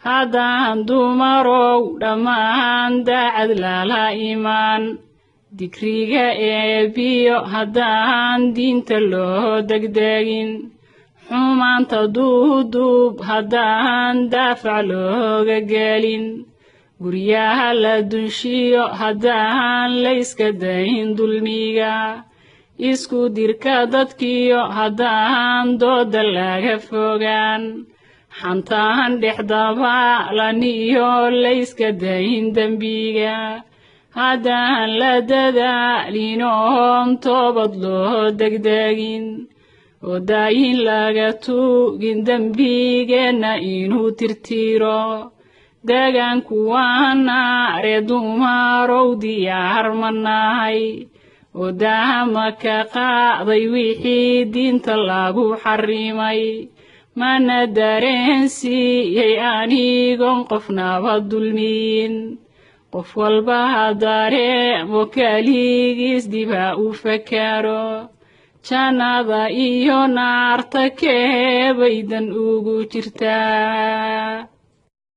haddaan dumarow dhammaan daacad lala imaan dikriga eebbiyo haddaan diinta loo degdegin xumaanta duuduub haddaan daafac looga gelin guryaha la dunshiyo haddaan layska dayn dulmiga isku dirka dadkiyo haddaan dooda laga fogaan xantaan dhexdabaalaniyo layska dayn dembiga haddaan la dadaalinoon toobad loo degdegin oo daayin laga tuugin dembigeenna inuu tirtiro deegaanku waa naare dumarow diyaar ma nahay oo daahama ka qaaday wixii diinta lagu xarrimay mana dareensiiyey anigoon qofnaba dulmiyin qof walba ha dareemo keligiis dib ha u fakaro jannada iyo naarta keebaydan ugu jirtaa